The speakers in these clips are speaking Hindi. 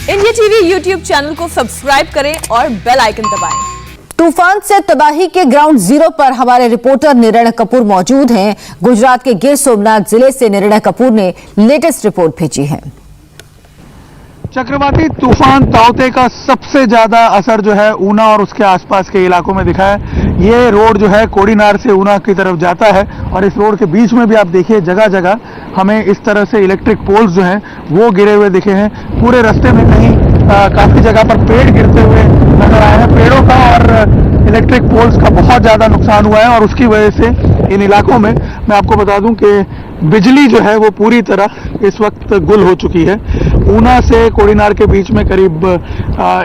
इंडिया टीवी यूट्यूब चैनल को सब्सक्राइब करें और बेल आइकन दबाएं। तूफान से तबाही के ग्राउंड जीरो पर हमारे रिपोर्टर निर्णय कपूर मौजूद हैं। गुजरात के गिर सोमनाथ जिले से निर्णय कपूर ने लेटेस्ट रिपोर्ट भेजी है। चक्रवाती तूफान ताउते का सबसे ज्यादा असर जो है ऊना और उसके आसपास के इलाकों में दिखा है। ये रोड जो है कोडीनार से ऊना की तरफ जाता है और इस रोड के बीच में भी आप देखिए जगह जगह हमें इस तरह से इलेक्ट्रिक पोल्स जो हैं वो गिरे हुए दिखे हैं। पूरे रास्ते में कहीं काफी जगह पर पेड़ गिरते हुए नजर आए हैं। पेड़ों का और इलेक्ट्रिक पोल्स का बहुत ज्यादा नुकसान हुआ है और उसकी वजह से इन इलाकों में मैं आपको बता दूं कि बिजली जो है वो पूरी तरह इस वक्त गुल हो चुकी है। ऊना से कोडीनार के बीच में करीब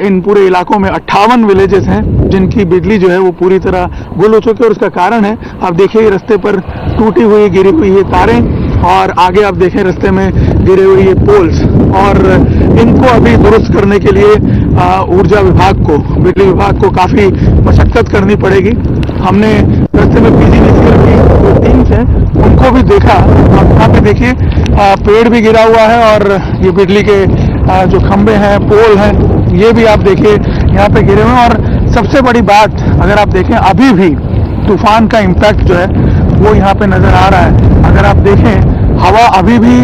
इन पूरे इलाकों में 58 विलेजेस हैं जिनकी बिजली जो है वो पूरी तरह गुल हो चुकी है और उसका कारण है आप देखिए रास्ते पर टूटी हुई गिरी हुई ये तारें और आगे आप देखें रास्ते में गिरे हुए ये पोल्स और इनको अभी दुरुस्त करने के लिए ऊर्जा विभाग को, बिजली विभाग को काफी मशक्कत करनी पड़ेगी। हमने रास्ते में पीजीवीसीएल की जो टीम्स हैं उनको भी देखा। आप यहाँ पे देखिए पेड़ भी गिरा हुआ है और ये बिजली के जो खंभे हैं, पोल हैं, ये भी आप देखिए यहाँ पे गिरे हुए हैं। और सबसे बड़ी बात अगर आप देखें अभी भी तूफान का इम्पैक्ट जो है वो यहाँ पे नजर आ रहा है। अगर आप देखें हवा अभी भी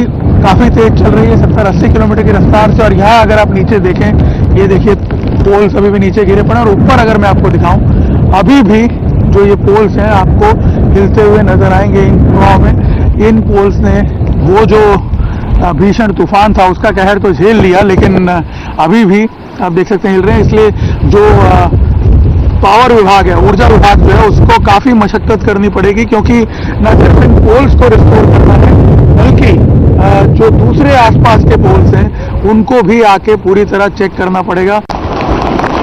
काफी तेज चल रही है 70-80 किलोमीटर की रफ्तार से और यहाँ अगर आप नीचे देखें ये देखिए पोल्स अभी भी नीचे गिरे पड़े और ऊपर अगर मैं आपको दिखाऊं अभी भी जो ये पोल्स हैं आपको हिलते हुए नजर आएंगे इन हवाओं में। इन पोल्स ने वो जो भीषण तूफान था उसका कहर तो झेल लिया लेकिन अभी भी आप देख सकते हैं हिल रहे हैं। इसलिए जो पावर विभाग है, ऊर्जा विभाग जो है उसको काफी मशक्कत करनी पड़ेगी क्योंकि न सिर्फ इन पोल्स को रिस्टोर करना है बल्कि जो दूसरे आसपास के पोल्स हैं उनको भी आके पूरी तरह चेक करना पड़ेगा।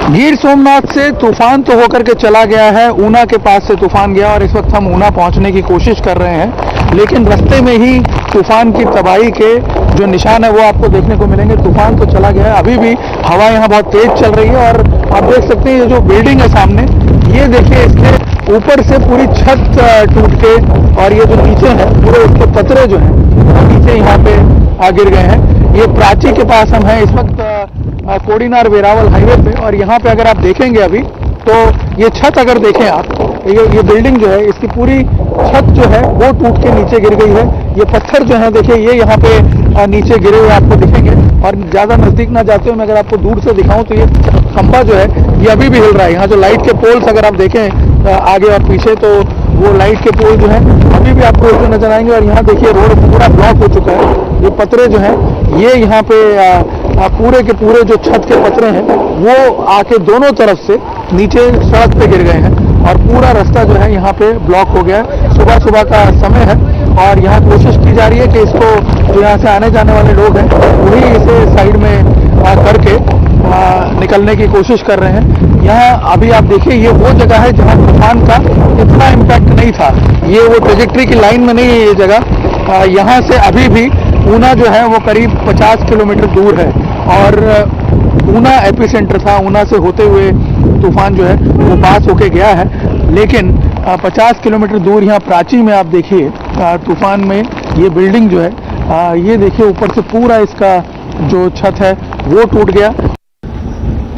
गिर सोमनाथ से तूफान तो होकर के चला गया है, ऊना के पास से तूफान गया और इस वक्त हम ऊना पहुंचने की कोशिश कर रहे हैं लेकिन रास्ते में ही तूफान की तबाही के जो निशान है वो आपको देखने को मिलेंगे। तूफान तो चला गया है, अभी भी हवा यहाँ बहुत तेज चल रही है और आप देख सकते हैं ये जो बिल्डिंग है सामने ये देखिए इसके ऊपर से पूरी छत टूट के और ये जो नीचे है पूरे उसके पतरे जो हैं नीचे यहाँ पे गिर गए हैं। ये प्राची के पास हम हैं इस वक्त कोडीनार वेरावल हाईवे पे और यहाँ पे अगर आप देखेंगे अभी तो ये छत अगर देखें आप ये बिल्डिंग जो है इसकी पूरी छत जो है वो टूट के नीचे गिर गई है। ये पत्थर जो है देखिए ये यहाँ पे नीचे गिरे हुए आपको दिखेंगे और ज्यादा नजदीक ना जाते हुए मैं अगर आपको दूर से दिखाऊं तो ये खंभा जो है ये अभी भी हिल रहा है। यहाँ जो लाइट के पोल्स अगर आप देखें आगे और पीछे तो वो लाइट के पोल जो है अभी भी आपको हिलते नजर आएंगे और यहाँ देखिए रोड पूरा ब्लॉक हो चुका है। ये पतरे जो हैं ये यहाँ पे पूरे के पूरे जो छत के पतरे हैं वो आके दोनों तरफ से नीचे सड़क पे गिर गए हैं और पूरा रास्ता जो है यहाँ पे ब्लॉक हो गया है। सुबह सुबह का समय है और यहाँ कोशिश की जा रही है कि इसको जो यहाँ से आने जाने वाले लोग हैं वही इसे साइड में करके निकलने की कोशिश कर रहे हैं। यहाँ अभी आप देखिए ये वो जगह है जहाँ तूफान का इतना इम्पैक्ट नहीं था, ये वो ट्रेजेक्ट्री की लाइन में नहीं है ये जगह। यहाँ से अभी भी ऊना जो है वो करीब 50 किलोमीटर दूर है और ऊना एपिसेंटर था। ऊना से होते हुए तूफान जो है वो पास होके गया है लेकिन 50 किलोमीटर दूर यहाँ प्राची में आप देखिए तूफान में ये बिल्डिंग जो है ये देखिए ऊपर से पूरा इसका जो छत है वो टूट गया।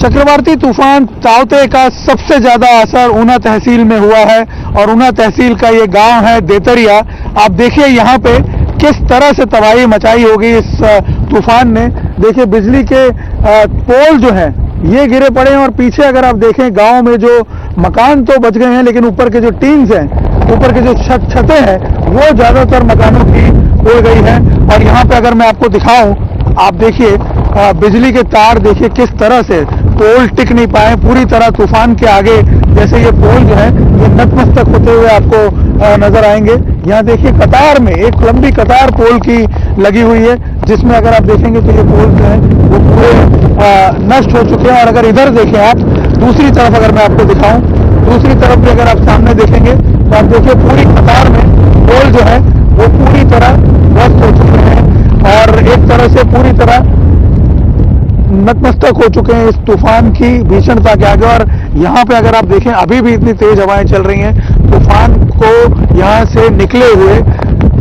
चक्रवाती तूफान ताउते का सबसे ज्यादा असर ऊना तहसील में हुआ है और ऊना तहसील का ये गांव है देतरिया। आप देखिए यहाँ पे किस तरह से तबाही मचाई होगी इस तूफान ने। देखिए बिजली के पोल जो हैं ये गिरे पड़े हैं और पीछे अगर आप देखें गांव में जो मकान तो बच गए हैं लेकिन ऊपर के जो टीन्स हैं, ऊपर के जो छतें हैं वो ज्यादातर मकानों की उड़ गई है। और यहाँ पे अगर मैं आपको दिखाऊं आप देखिए बिजली के तार देखिए किस तरह से पोल टिक नहीं पाए पूरी तरह तूफान के आगे। जैसे ये पोल जो है ये नतमस्तक होते हुए आपको नजर आएंगे। यहाँ देखिए कतार में एक लंबी कतार पोल की लगी हुई है जिसमें अगर आप देखेंगे तो ये पोल जो है वो पूरे नष्ट हो चुके हैं। और अगर इधर देखें आप दूसरी तरफ अगर मैं आपको दिखाऊं दूसरी तरफ भी अगर आप सामने देखेंगे तो आप देखिए पूरी कतार में पोल जो है वो पूरी तरह ध्वस्त हो चुके हैं और एक तरह से पूरी तरह नतमस्तक हो चुके हैं इस तूफान की भीषणता के आगे। और यहाँ पे अगर आप देखें अभी भी इतनी तेज हवाएं चल रही हैं। तूफान को यहाँ से निकले हुए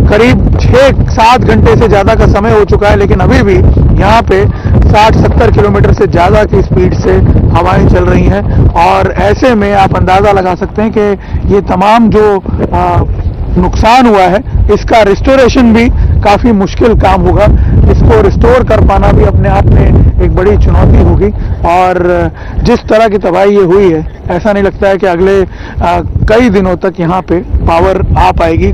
करीब 6-7 घंटे से ज्यादा का समय हो चुका है लेकिन अभी भी यहाँ पे 60-70 किलोमीटर से ज़्यादा की स्पीड से हवाएं चल रही हैं। और ऐसे में आप अंदाज़ा लगा सकते हैं कि ये तमाम जो नुकसान हुआ है इसका रिस्टोरेशन भी काफ़ी मुश्किल काम होगा। इसको रिस्टोर कर पाना भी अपने आप में एक बड़ी चुनौती होगी। और जिस तरह की तबाही ये हुई है, ऐसा नहीं लगता है कि अगले कई दिनों तक यहाँ पे पावर आ पाएगी।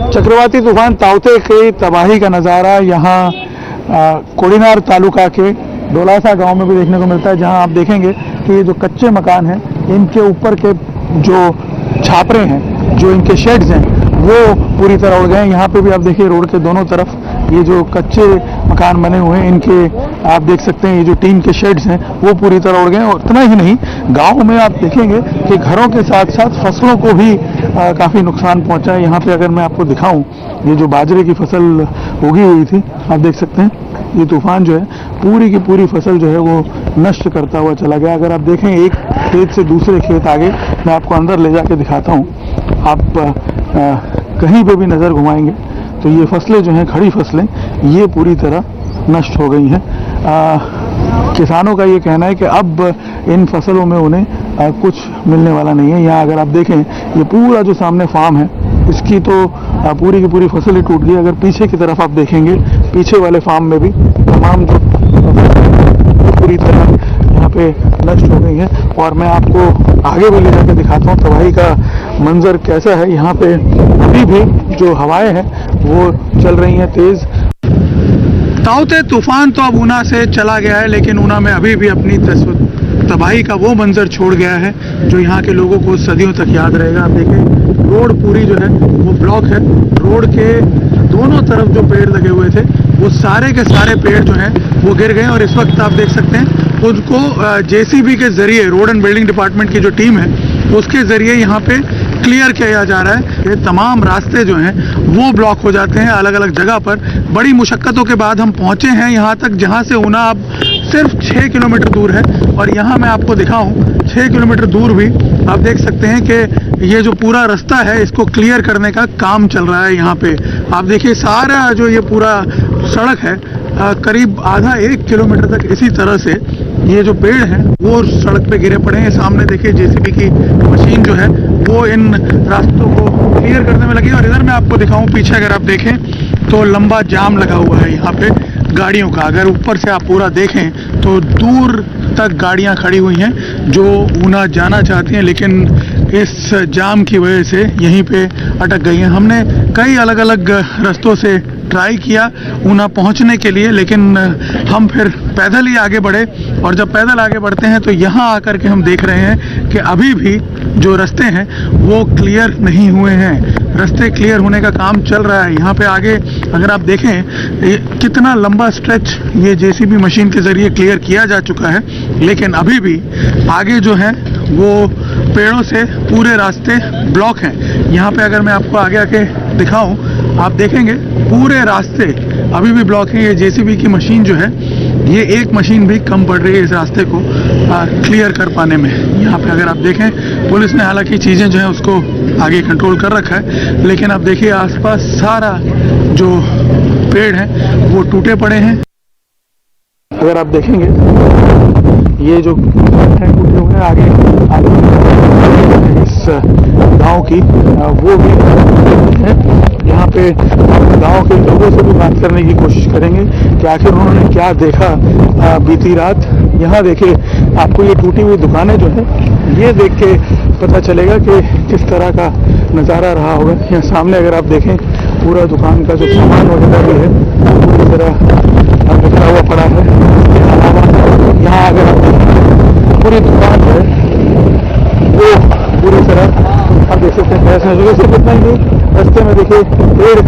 चक्रवाती तूफान ताउते की तबाही का नज़ारा यहाँ कोडीनार तालुका के डोलासा गांव में भी देखने को मिलता है, जहां आप देखेंगे कि ये जो कच्चे मकान हैं इनके ऊपर के जो छापरे हैं, जो इनके शेड्स हैं, वो पूरी तरह उड़ गए हैं। यहाँ पे भी आप देखिए रोड के दोनों तरफ ये जो कच्चे मकान बने हुए हैं, इनके आप देख सकते हैं ये जो टीन के शेड्स हैं वो पूरी तरह उड़ गए हैं। और इतना ही नहीं, गांव में आप देखेंगे कि घरों के साथ साथ फसलों को भी काफ़ी नुकसान पहुंचा है। यहाँ पे अगर मैं आपको दिखाऊं, ये जो बाजरे की फसल उगी हुई थी, आप देख सकते हैं ये तूफान जो है पूरी की पूरी फसल जो है वो नष्ट करता हुआ चला गया। अगर आप देखें एक खेत से दूसरे खेत आगे, मैं आपको अंदर ले जाके दिखाता हूँ, आप कहीं पे भी नज़र घुमाएंगे तो ये फसलें जो हैं, खड़ी फसलें, ये पूरी तरह नष्ट हो गई हैं। किसानों का ये कहना है कि अब इन फसलों में उन्हें कुछ मिलने वाला नहीं है। यहाँ अगर आप देखें, ये पूरा जो सामने फार्म है इसकी तो पूरी की पूरी फसल ही टूट गई। अगर पीछे की तरफ आप देखेंगे, पीछे वाले फार्म में भी तमाम जो पूरी तरह यहाँ पे नष्ट हो गई है। और मैं आपको आगे भी ले जाकर दिखाता हूँ तबाही का मंजर कैसा है। यहाँ पे अभी भी जो हवाएं हैं वो चल रही हैं तेज। ताउते तूफान तो अब ऊना से चला गया है, लेकिन ऊना में अभी भी अपनी तबाही का वो मंजर छोड़ गया है जो यहाँ के लोगों को सदियों तक याद रहेगा। आप देखें, रोड पूरी जो है वो ब्लॉक है। रोड के दोनों तरफ जो पेड़ लगे हुए थे वो सारे के सारे पेड़ जो हैं वो गिर गए। और इस वक्त आप देख सकते हैं उनको जेसीबी के जरिए, रोड एंड बिल्डिंग डिपार्टमेंट की जो टीम है उसके जरिए यहाँ पे क्लियर किया जा रहा है कि तमाम रास्ते जो हैं वो ब्लॉक हो जाते हैं अलग अलग जगह पर। बड़ी मुशक्क़तों के बाद हम पहुँचे हैं यहाँ तक, जहाँ से ऊना अब सिर्फ 6 किलोमीटर दूर है। और यहाँ मैं आपको दिखाऊं, 6 किलोमीटर दूर भी आप देख सकते हैं कि ये जो पूरा रास्ता है इसको क्लियर करने का काम चल रहा है। यहाँ पे आप देखिए सारा जो ये पूरा सड़क है, करीब आधा 1 किलोमीटर तक इसी तरह से ये जो पेड़ हैं वो सड़क पे गिरे पड़े हैं। सामने देखिए जेसीबी की मशीन जो है वो इन रास्तों को क्लियर करने में लगी है। और इधर मैं आपको दिखाऊं, पीछे अगर आप देखें तो लंबा जाम लगा हुआ है यहाँ पे गाड़ियों का। अगर ऊपर से आप पूरा देखें तो दूर तक गाड़ियाँ खड़ी हुई हैं जो ऊना जाना चाहती हैं, लेकिन इस जाम की वजह से यहीं पे अटक गई हैं। हमने कई अलग अलग रास्तों से ट्राई किया ऊना पहुंचने के लिए, लेकिन हम फिर पैदल ही आगे बढ़े। और जब पैदल आगे बढ़ते हैं तो यहाँ आकर के हम देख रहे हैं कि अभी भी जो रास्ते हैं वो क्लियर नहीं हुए हैं। रास्ते क्लियर होने का काम चल रहा है। यहाँ पे आगे अगर आप देखें कितना लंबा स्ट्रेच ये जेसीबी मशीन के ज़रिए क्लियर किया जा चुका है, लेकिन अभी भी आगे जो है वो पेड़ों से पूरे रास्ते ब्लॉक हैं। यहाँ पे अगर मैं आपको आगे आके दिखाऊं, आप देखेंगे पूरे रास्ते अभी भी ब्लॉक हैं। ये जेसीबी की मशीन जो है, ये एक मशीन भी कम पड़ रही है इस रास्ते को क्लियर कर पाने में। यहाँ पे अगर आप देखें, पुलिस ने हालांकि चीज़ें जो है उसको आगे कंट्रोल कर रखा है, लेकिन अब देखिए आसपास सारा जो पेड़ हैं वो टूटे पड़े हैं। अगर आप देखेंगे ये जो टूटे हुए हैं आगे इस गांव की, वो भी है। यहाँ पे गांव के लोगों से भी बात करने की कोशिश करेंगे कि आखिर उन्होंने क्या देखा बीती रात। यहाँ देखिए आपको ये टूटी हुई दुकानें जो है ये देख के पता चलेगा कि किस तरह का नज़ारा रहा होगा। यहाँ सामने अगर आप देखें पूरा दुकान का जो सामान वगैरह भी है पूरी तरह बिखरा हुआ पड़ा है। इसके अलावा यहाँ अगर आप देखें पूरी दुकान जो है वो पूरी तरह आप देख सकते हैं ऐसा हो। सिर्फ इतना ही नहीं, रास्ते में देखिए पेड़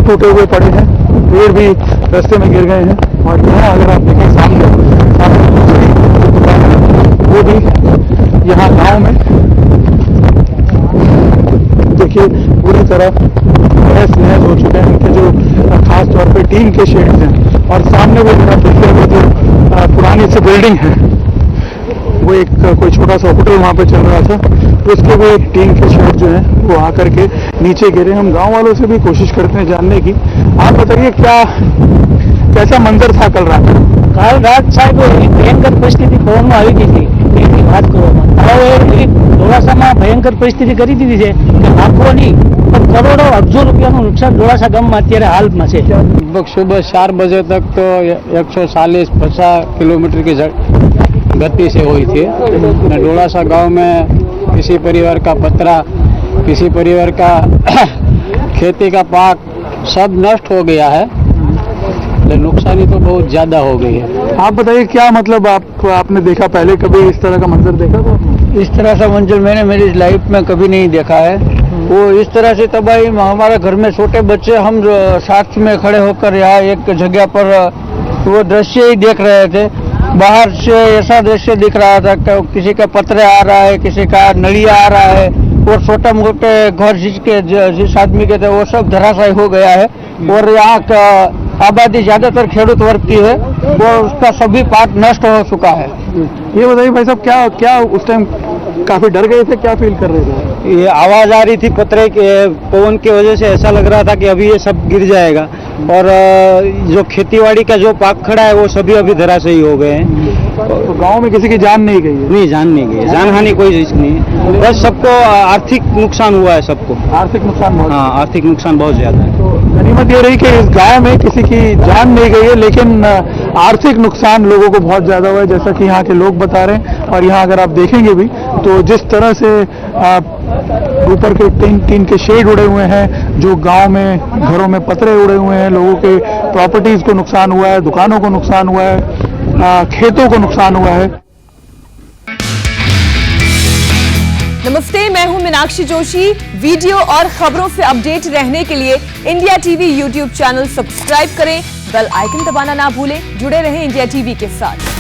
टूटे हुए पड़े हैं, पेड़ भी रास्ते में गिर गए हैं। और यहाँ अगर आप देखें सामने वो भी यहाँ गांव में देखिए पूरी तरह तहस नहस हो चुके हैं। इनके जो खास तौर पे टीन के शेड्स हैं, और सामने वो आप देखेंगे जो पुरानी सी बिल्डिंग है, वो एक कोई छोटा सा होटल वहाँ पे चल रहा था, उसके भी टीन के शेड जो है वो आकर के नीचे गिरे। हम गांव वालों से भी कोशिश करते हैं जानने की। आप बताइए कैसा मंजर था कल रात? કાલ રાત સાહેબ ભયંકર પરિસ્થિતિ પવનમાં આવી ગઈ હતી એની વાત કરવામાં હવે ધોળાસામાં ભયંકર પરિસ્થિતિ કરી દીધી છે કે લાખો નહીં પણ કરોડો અબજો રૂપિયાનું નુકસાન ધોળાસા ગામમાં અત્યારે હાલમાં છે लगभग सुबह 4 बजे तक तो 140-50 किलोमीटर की गति से हुई थी। डोलासा गांव में किसी परिवार का पतरा, किसी परिवार का खेती का पाक सब नष्ट हो गया है। नुकसानी तो बहुत ज्यादा हो गई है। आप बताइए क्या मतलब आपने देखा, पहले कभी इस तरह का मंजर देखा था? इस तरह का मंजर मैंने मेरी लाइफ में कभी नहीं देखा है। वो इस तरह से तबाही, हमारे घर में छोटे बच्चे हम साथ में खड़े होकर यहाँ एक जगह पर वो दृश्य ही देख रहे थे। बाहर से ऐसा दृश्य दिख रहा था कि किसी का पतरे आ रहा है, किसी का नलिया आ रहा है और छोटे मोटे घर जिस आदमी के थे वो सब धराशायी हो गया है। और यहाँ का आबादी ज्यादातर खेडूत वर्ग की है, वो उसका सभी पार्ट नष्ट हो चुका है। ये बताइए भाई साहब, क्या उस टाइम काफी डर गए थे, क्या फील कर रहे थे? ये आवाज आ रही थी पतरे के पवन की वजह से, ऐसा लग रहा था कि अभी ये सब गिर जाएगा। और जो खेतीबाड़ी का जो पाक खड़ा है वो सभी अभी धराशायी हो गए हैं। तो गांव में किसी की जान नहीं गई है? नहीं, जान नहीं गई, जान हानि कोई चीज नहीं है, बस सबको आर्थिक नुकसान हुआ है सबको। आर्थिक नुकसान बहुत? हाँ, आर्थिक नुकसान बहुत ज्यादा है। तो गनीमत ये रही कि इस गांव में किसी की जान नहीं गई है, लेकिन आर्थिक नुकसान लोगों को बहुत ज्यादा हुआ है, जैसा कि यहाँ के लोग बता रहे हैं। और यहाँ अगर आप देखेंगे भी तो जिस तरह से ऊपर के टीन के शेड उड़े हुए हैं, जो गांव में घरों में पतरे उड़े हुए हैं, लोगों के प्रॉपर्टीज को नुकसान हुआ है, दुकानों को नुकसान हुआ है, खेतों को नुकसान हुआ है। नमस्ते, मैं हूं मीनाक्षी जोशी। वीडियो और खबरों से अपडेट रहने के लिए India TV YouTube channel subscribe करें, बेल आइकन दबाना ना भूलें। जुड़े रहें इंडिया टीवी के साथ।